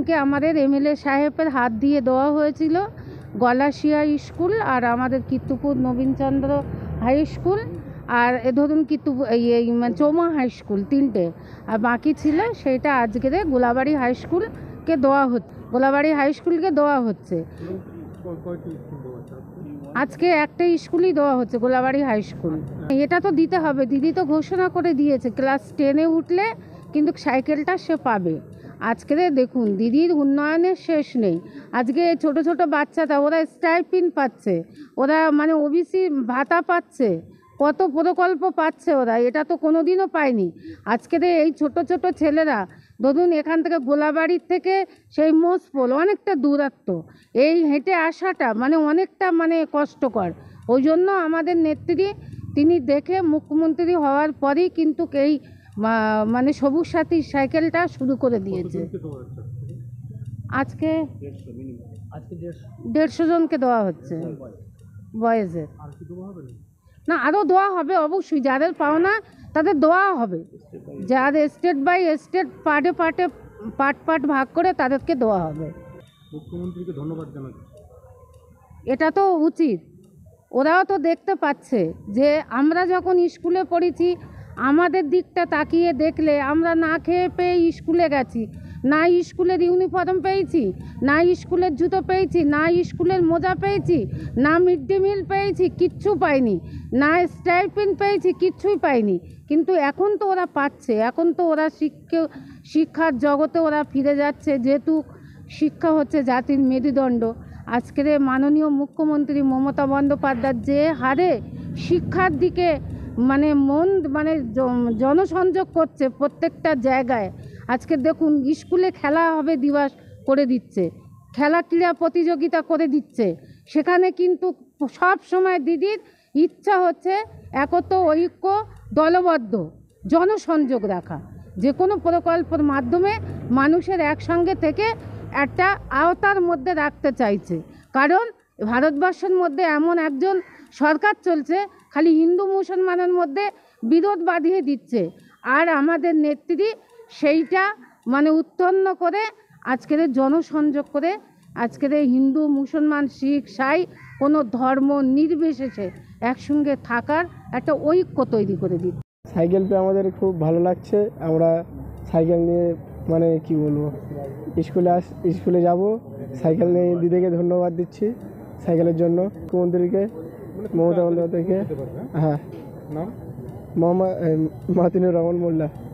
সেদিনকে আমাদের এমএলএ সাহেবের হাত দিয়ে দেওয়া হয়েছিল গলাশিয়া স্কুল আর আমাদের কীর্তিপুর নবীনচন্দ্র হাই স্কুল আর ধরুন চৌমা হাই স্কুল, তিনটে, আর বাকি ছিল সেটা আজকে গোলাবাড়ি হাই স্কুলকে দেওয়া হচ্ছে। গোলাবাড়ি হাই স্কুলকে দেওয়া হচ্ছে আজকে, একটা স্কুলই দেওয়া হচ্ছে, গোলাবাড়ি হাই স্কুল। এটা তো দিতে হবে, দিদি তো ঘোষণা করে দিয়েছে ক্লাস 10-এ উঠলে কিন্তু সাইকেলটা সে পাবে। আজকে দেখুন দিদির উন্নয়নের শেষ নেই। আজকে ছোট ছোট বাচ্চাটা ওরা স্টাইপেন্ড পাচ্ছে, ওরা মানে ওবিসি ভাতা পাচ্ছে, কত প্রকল্প পাচ্ছে ওরা, এটা তো কোনো দিনও পায়নি। আজকে এই ছোট ছোট ছেলেরা ধরুন এখান থেকে গোলাবাড়ির থেকে সেই মোসপোল অনেকটা দূরত্ব, এই হেঁটে আসাটা মানে অনেকটা মানে কষ্টকর। ওই জন্য আমাদের নেত্রী তিনি দেখে মুখ্যমন্ত্রী হওয়ার পরেই কিন্তু এই মানে সবুজ সাথী সাইকেলটা শুরু করে দিয়েছে। আজকে 150 জনকে দেওয়া হচ্ছে বয়েজের। না, আরও দেওয়া হবে অবশ্যই, যাদের পাওনা তাদের দেওয়া হবে, যাদের স্টেট বাই স্টেট পার্ট ভাগ করে তাদেরকে দেওয়া হবে। মুখ্যমন্ত্রীকে ধন্যবাদ জানাচ্ছি। এটা তো উচিত, ওরাও তো দেখতে পাচ্ছে যে আমরা যখন স্কুলে পড়েছি আমাদের দিকটা তাকিয়ে দেখলে আমরা না খেয়ে পেয়ে স্কুলে গেছি, না স্কুলের ইউনিফর্ম পেয়েছি, না স্কুলের জুতো পেয়েছি, না স্কুলের মোজা পেয়েছি, না মিড ডে মিল পেয়েছি, কিচ্ছু পাইনি, না স্টাইপেন্ড পেয়েছি, কিচ্ছুই পাইনি। কিন্তু এখন তো ওরা পাচ্ছে, এখন তো ওরা শিক্ষার জগতে ওরা ফিরে যাচ্ছে, যেহেতু শিক্ষা হচ্ছে জাতির মেরুদণ্ড। আজকের মাননীয় মুখ্যমন্ত্রী মমতা বন্দ্যোপাধ্যায় যে হারে শিক্ষার দিকে মানে জনসংযোগ করছে প্রত্যেকটা জায়গায়। আজকে দেখুন স্কুলে খেলা হবে দিবস করে দিচ্ছে, ক্রীড়া প্রতিযোগিতা করে দিচ্ছে, সেখানে কিন্তু সব সময় দিদির ইচ্ছা হচ্ছে একত্র, ঐক্য, দলবদ্ধ জনসংযোগ রাখা, যে কোনো প্রকল্পের মাধ্যমে মানুষের একসঙ্গে থেকে একটা আওতার মধ্যে রাখতে চাইছে। কারণ ভারতবর্ষের মধ্যে এমন একজন সরকার চলছে খালি হিন্দু মুসলমানের মধ্যে বিরোধ বাঁধিয়ে দিচ্ছে, আর আমাদের নেত্রী সেইটা মানে উত্তন্ন করে আজকের জনসংযোগ করে আজকের হিন্দু মুসলমান শিখ সাই কোনো ধর্ম নির্বিশেষে একসঙ্গে থাকার একটা ঐক্য তৈরি করে দিচ্ছে। সাইকেল পেয়ে আমাদের খুব ভালো লাগছে। আমরা সাইকেল নিয়ে মানে কি বলবো, স্কুলে যাব, সাইকেল নিয়ে দিদিকে ধন্যবাদ দিচ্ছি সাইকেলের জন্য, মুখ্যমন্ত্রীকে মমতা বন্দ্যোপাধ্যায়কে। হ্যাঁ, নাম মোহাম্মদ মাতিনুর রহমান মোল্লা।